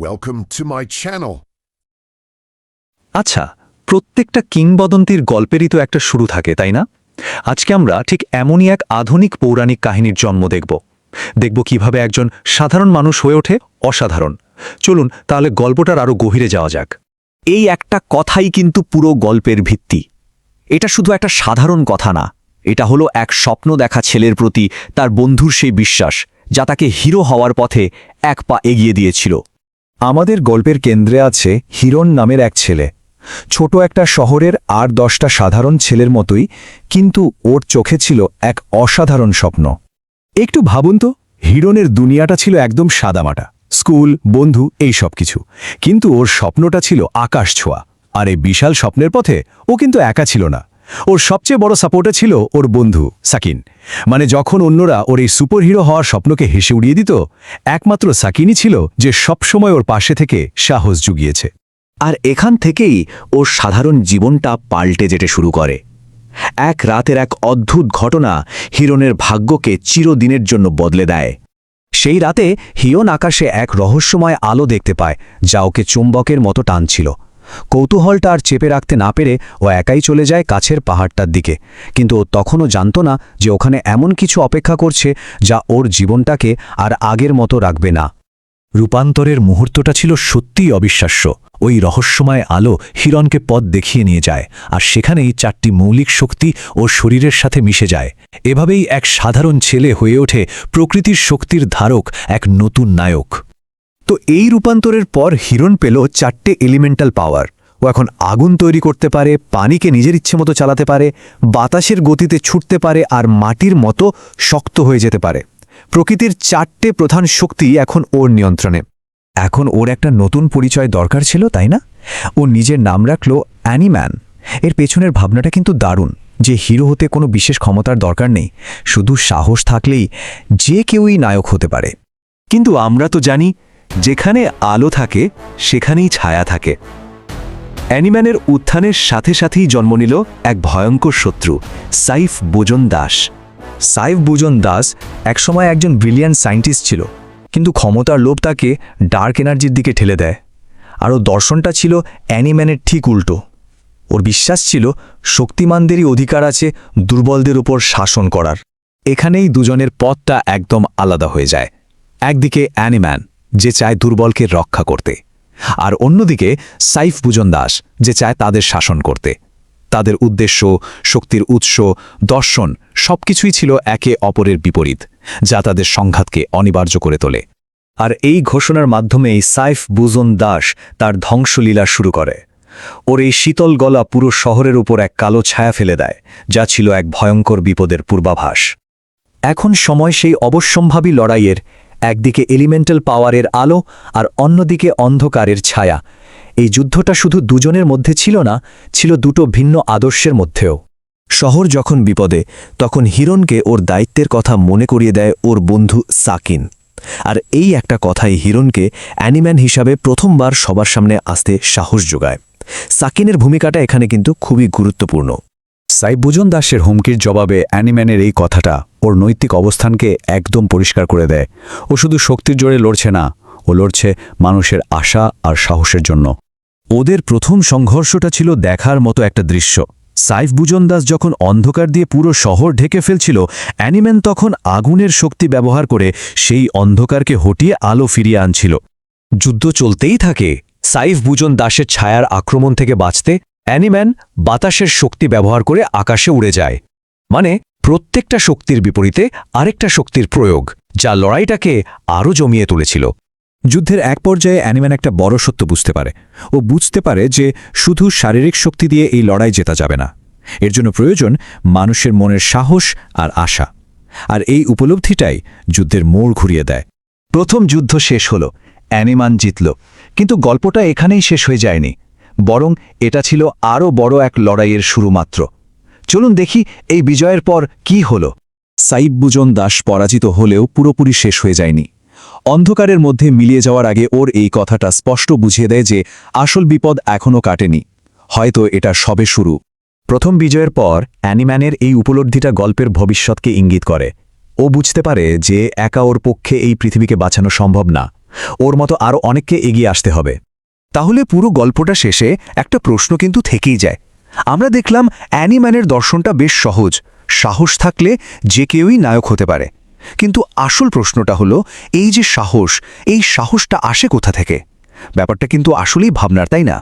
Welcome to my channel. আচ্ছা, প্রত্যেকটা কিংবদন্তির গল্পেরই তো একটা শুরু থাকে, তাই না? আজকে আমরা ঠিক এমনই এক আধুনিক পৌরাণিক কাহিনীর জন্ম দেখব কিভাবে একজন সাধারণ মানুষ হয়ে ওঠে অসাধারণ। চলুন তাহলে গল্পটার আরও গভীরে যাওয়া যাক। এই একটা কথাই কিন্তু পুরো গল্পের ভিত্তি। এটা শুধু একটা সাধারণ কথা না, এটা হলো এক স্বপ্ন দেখা ছেলের প্রতি তার বন্ধুর সেই বিশ্বাস, যা তাকে হিরো হওয়ার পথে এক পা এগিয়ে দিয়েছিল। আমাদের গল্পের কেন্দ্রে আছে হিরণ নামের এক ছেলে। ছোট একটা শহরের ৮-১০টা সাধারণ ছেলের মতোই, কিন্তু ওর চোখে ছিল এক অসাধারণ স্বপ্ন। একটু ভাবুন তো, হিরণের দুনিয়াটা ছিল একদম সাদামাটা, স্কুল, বন্ধু, এই সব কিছু। কিন্তু ওর স্বপ্নটা ছিল আকাশ ছোঁয়া। আর এই বিশাল স্বপ্নের পথে ও কিন্তু একা ছিল না। ওর সবচেয়ে বড় সাপোর্টে ছিল ওর বন্ধু সাকিন। মানে যখন অন্যরা ওর এই সুপারহিরো হওয়ার স্বপ্নকে হেসে উড়িয়ে দিত, একমাত্র সাকিনই ছিল যে সবসময় ওর পাশে থেকে সাহস জুগিয়েছে। আর এখান থেকেই ওর সাধারণ জীবনটা পাল্টে যেতে শুরু করে। এক রাতের এক অদ্ভুত ঘটনা হিরণের ভাগ্যকে চিরদিনের জন্য বদলে দেয়। সেই রাতে হিরণ আকাশে এক রহস্যময় আলো দেখতে পায়, যা ওকে চুম্বকের মতো টানছিল। কৌতূহলটা আর চেপে রাখতে না পেরে ও একাই চলে যায় কাছের পাহাড়টার দিকে। কিন্তু ও তখনও জানত না যে ওখানে এমন কিছু অপেক্ষা করছে যা ওর জীবনটাকে আর আগের মতো রাখবে না। রূপান্তরের মুহূর্তটা ছিল সত্যিই অবিশ্বাস্য। ওই রহস্যময় আলো হিরণকে পথ দেখিয়ে নিয়ে যায়, আর সেখানেই 4টি মৌলিক শক্তি ওর শরীরের সাথে মিশে যায়। এভাবেই এক সাধারণ ছেলে হয়ে ওঠে প্রকৃতির শক্তির ধারক, এক নতুন নায়ক। তো এই রূপান্তরের পর হিরণ পেল 4টে এলিমেন্টাল পাওয়ার। ও এখন আগুন তৈরি করতে পারে, পানিকে নিজের ইচ্ছে মতো চালাতে পারে, বাতাসের গতিতে ছুটতে পারে, আর মাটির মতো শক্ত হয়ে যেতে পারে। প্রকৃতির 4টে প্রধান শক্তি এখন ওর নিয়ন্ত্রণে। এখন ওর একটা নতুন পরিচয় দরকার ছিল, তাই না? ও নিজের নাম রাখল অ্যানিম্যান। এর পেছনের ভাবনাটা কিন্তু দারুণ, যে হিরো হতে কোনো বিশেষ ক্ষমতার দরকার নেই, শুধু সাহস থাকলেই যে কেউই নায়ক হতে পারে। কিন্তু আমরা তো জানি, যেখানে আলো থাকে সেখানেই ছায়া থাকে। অ্যানিম্যানের উত্থানের সাথে সাথেই জন্ম নিল এক ভয়ঙ্কর শত্রু, সাইফ বুজন দাস। সাইফ বুজন দাস একসময় একজন ব্রিলিয়ান্ট সায়েন্টিস্ট ছিল, কিন্তু ক্ষমতার লোভ তাকে ডার্ক এনার্জির দিকে ঠেলে দেয়। আর ওর দর্শনটা ছিল অ্যানিম্যানের ঠিক উল্টো। ওর বিশ্বাস ছিল শক্তিমানদেরই অধিকার আছে দুর্বলদের উপর শাসন করার। এখানেই দুজনের পথটা একদম আলাদা হয়ে যায়। একদিকে অ্যানিম্যান, যে চায় দুর্বলকে রক্ষা করতে, আর অন্যদিকে সাইফ বুজন দাস, যে চায় তাদের শাসন করতে। তাদের উদ্দেশ্য, শক্তির উৎস, দর্শন সবকিছুই ছিল একে অপরের বিপরীত, যা তাদের সংঘাতকে অনিবার্য করে তোলে। আর এই ঘোষণার মাধ্যমেই সাইফ বুজন দাস তার ধ্বংসলীলা শুরু করে। ওর এই শীতল গলা পুরো শহরের উপর এক কালো ছায়া ফেলে দেয়, যা ছিল এক ভয়ঙ্কর বিপদের পূর্বাভাস। এখন সময় সেই অবশ্যম্ভাবী লড়াইয়ের। একদিকে এলিমেন্টাল পাওয়ারের আলো, আর অন্যদিকে অন্ধকারের ছায়া। এই যুদ্ধটা শুধু দুজনের মধ্যে ছিল না, ছিল দুটো ভিন্ন আদর্শের মধ্যেও। শহর যখন বিপদে, তখন হিরণকে ওর দায়িত্বের কথা মনে করিয়ে দেয় ওর বন্ধু সাকিন। আর এই একটা কথাই হিরণকে অ্যানিম্যান হিসাবে প্রথমবার সবার সামনে আসতে সাহস যোগায়। সাকিনের ভূমিকাটা এখানে কিন্তু খুবই গুরুত্বপূর্ণ। সাইফ বুজন দাসের হুমকির জবাবে অ্যানিম্যানের এই কথাটা ওর নৈতিক অবস্থানকে একদম পরিষ্কার করে দেয়। ও শুধু শক্তির জোরে লড়ছে না, ও লড়ছে মানুষের আশা আর সাহসের জন্য। ওদের প্রথম সংঘর্ষটা ছিল দেখার মতো একটা দৃশ্য। সাইফ বুজন দাস যখন অন্ধকার দিয়ে পুরো শহর ঢেকে ফেলছিল, অ্যানিম্যান তখন আগুনের শক্তি ব্যবহার করে সেই অন্ধকারকে হটিয়ে আলো ফিরিয়ে আনছিল। যুদ্ধ চলতেই থাকে। সাইফ বুজন দাসের ছায়ার আক্রমণ থেকে বাঁচতে অ্যানিম্যান বাতাসের শক্তি ব্যবহার করে আকাশে উড়ে যায়। মানে প্রত্যেকটা শক্তির বিপরীতে আরেকটা শক্তির প্রয়োগ, যা লড়াইটাকে আরও জমিয়ে তুলেছিল। যুদ্ধের এক পর্যায়ে অ্যানিম্যান একটা বড় সত্য বুঝতে পারে। ও বুঝতে পারে যে শুধু শারীরিক শক্তি দিয়ে এই লড়াই জেতা যাবে না। এর জন্য প্রয়োজন মানুষের মনের সাহস আর আশা। আর এই উপলব্ধিটাই যুদ্ধের মোড় ঘুরিয়ে দেয়। প্রথম যুদ্ধ শেষ হল, অ্যানিম্যান জিতল। কিন্তু গল্পটা এখানেই শেষ হয়ে যায়নি, বরং এটা ছিল আরও বড় এক লড়াইয়ের শুরু মাত্র। চলুন দেখি এই বিজয়ের পর কি হল। সাইফ বুজন দাস পরাজিত হলেও পুরোপুরি শেষ হয়ে যায়নি। অন্ধকারের মধ্যে মিলিয়ে যাওয়ার আগে ওর এই কথাটা স্পষ্ট বুঝিয়ে দেয় যে আসল বিপদ এখনও কাটেনি, হয়তো এটা সবে শুরু। প্রথম বিজয়ের পর অ্যানিম্যানের এই উপলব্ধিটা গল্পের ভবিষ্যৎকে ইঙ্গিত করে। ও বুঝতে পারে যে একা ওর পক্ষে এই পৃথিবীকে বাঁচানো সম্ভব না। ওর মতো আরও অনেককে এগিয়ে আসতে হবে। তাহলে পুরো গল্পটা শেষে একটা প্রশ্ন কিন্তু থেকেই যায়। আমরা দেখলাম অ্যানিম্যানের দর্শনটা বেশ সহজ, সাহস থাকলে যে কেউই নায়ক হতে পারে। কিন্তু আসল প্রশ্নটা হলো, এই যে সাহস, এই সাহসটা আসে কোথা থেকে? ব্যাপারটা কিন্তু আসলেই ভাবনার, তাই না?